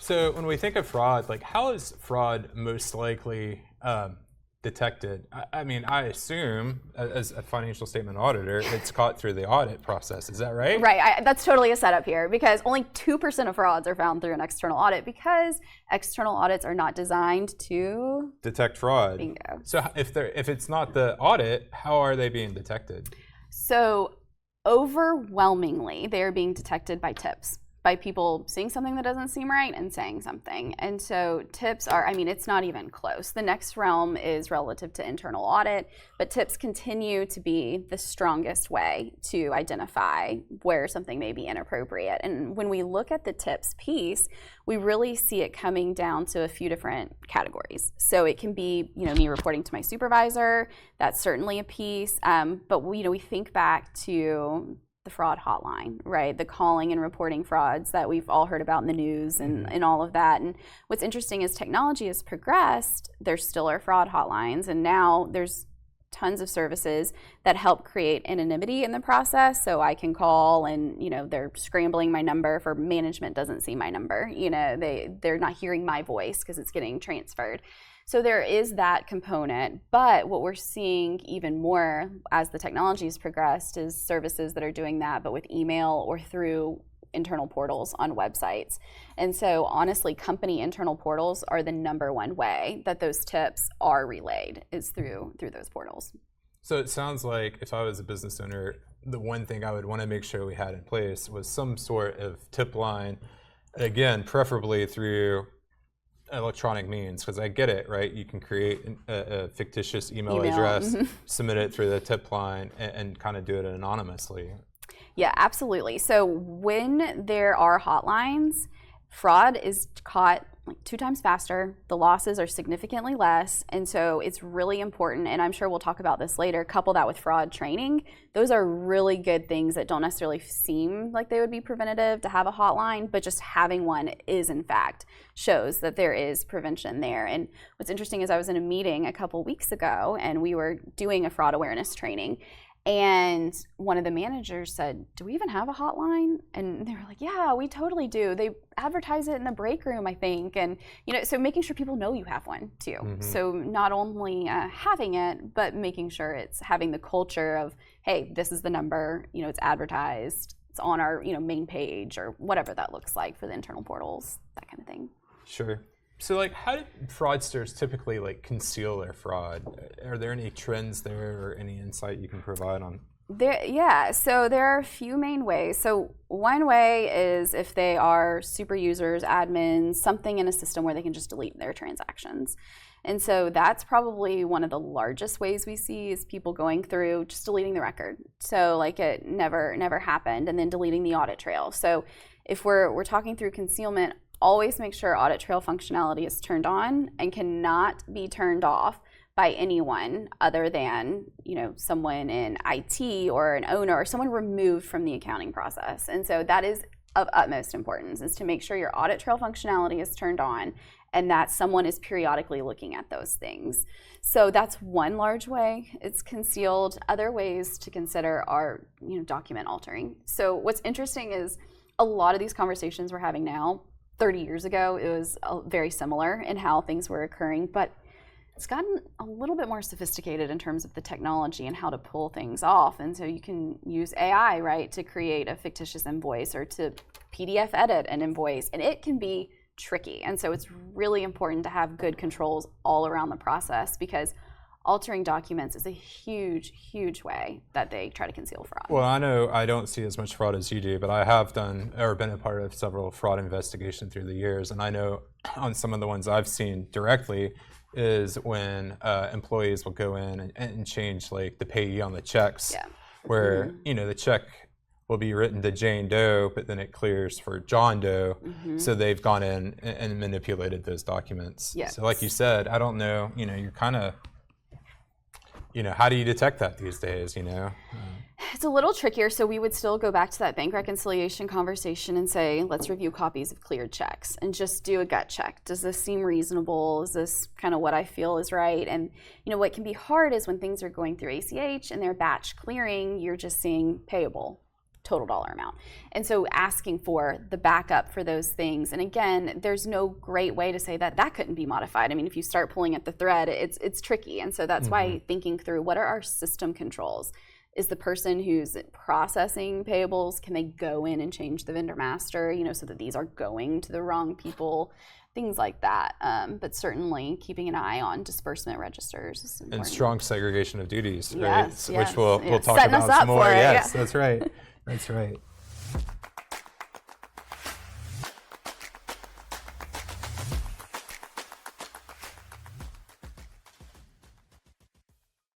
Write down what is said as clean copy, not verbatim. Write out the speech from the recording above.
So when we think of fraud, like how is fraud most likely detected? I mean, I assume as a financial statement auditor, it's caught through the audit process. Is that right? Right. That's totally a setup here because only 2% of frauds are found through an external audit because external audits are not designed to detect fraud. Bingo. So if it's not the audit, how are they being detected? So overwhelmingly, they are being detected by tips. By people seeing something that doesn't seem right and saying something. And so tips are, I mean, it's not even close. The next realm is relative to internal audit, but tips continue to be the strongest way to identify where something may be inappropriate. And when we look at the tips piece, we really see it coming down to a few different categories. So it can be, me reporting to my supervisor. That's certainly a piece. But we think back to the fraud hotline, right? The calling and reporting frauds that we've all heard about in the news and all of that. And what's interesting is technology has progressed. There still are fraud hotlines, and now there's tons of services that help create anonymity in the process. So I can call and, they're scrambling my number for management doesn't see my number. They're not hearing my voice because it's getting transferred. So there is that component, but what we're seeing even more as the technology has progressed is services that are doing that, but with email or through internal portals on websites. And so honestly, company internal portals are the number one way that those tips are relayed is through those portals. So it sounds like if I was a business owner, the one thing I would want to make sure we had in place was some sort of tip line, again, preferably through electronic means, because I get it, right? You can create a fictitious email address, submit it through the tip line, and kind of do it anonymously. Yeah, absolutely. So when there are hotlines, fraud is caught like 2 times faster. The losses are significantly less. And so it's really important, and I'm sure we'll talk about this later, couple that with fraud training. Those are really good things that don't necessarily seem like they would be preventative to have a hotline, but just having one is in fact shows that there is prevention there. And what's interesting is I was in a meeting a couple weeks ago and we were doing a fraud awareness training. And one of the managers said, "Do we even have a hotline?" And they were like, "Yeah, we totally do. They advertise it in the break room, I think." And so making sure people know you have one too. So not only having it, but making sure it's having the culture of, hey, this is the number. It's advertised. It's on our main page or whatever that looks like for the internal portals, that kind of thing. Sure. So how do fraudsters typically conceal their fraud? Are there any trends there or any insight you can provide on? So there are a few main ways. So one way is if they are super users, admins, something in a system where they can just delete their transactions. And so that's probably one of the largest ways we see is people going through just deleting the record. So it never happened, and then deleting the audit trail. So if we're talking through concealment, always make sure audit trail functionality is turned on and cannot be turned off by anyone other than someone in IT or an owner or someone removed from the accounting process. And so that is of utmost importance, is to make sure your audit trail functionality is turned on and that someone is periodically looking at those things. So that's one large way it's concealed. Other ways to consider are document altering. So what's interesting is a lot of these conversations we're having now, 30 years ago, it was very similar in how things were occurring, but it's gotten a little bit more sophisticated in terms of the technology and how to pull things off. And so you can use AI, right, to create a fictitious invoice or to PDF edit an invoice, and it can be tricky. And so it's really important to have good controls all around the process because altering documents is a huge, huge way that they try to conceal fraud. Well, I know I don't see as much fraud as you do, but I have done or been a part of several fraud investigations through the years. And I know on some of the ones I've seen directly is when employees will go in and change the payee on the checks, where, the check will be written to Jane Doe, but then it clears for John Doe. So they've gone in and manipulated those documents. So like you said, I don't know, you're kind of, how do you detect that these days, It's a little trickier, so we would still go back to that bank reconciliation conversation and say, let's review copies of cleared checks and just do a gut check. Does this seem reasonable? Is this kind of what I feel is right? And what can be hard is when things are going through ACH and they're batch clearing, you're just seeing payable total dollar amount. And so asking for the backup for those things. And again, there's no great way to say that that couldn't be modified. I mean, if you start pulling at the thread, it's tricky. And so that's why thinking through what are our system controls. Is the person who's processing payables, can they go in and change the vendor master, so that these are going to the wrong people, things like that. But certainly keeping an eye on disbursement registers is important. And strong segregation of duties, right? Yes, Which we'll talk Setting us about up some more. for it, Yes, that's right. That's right.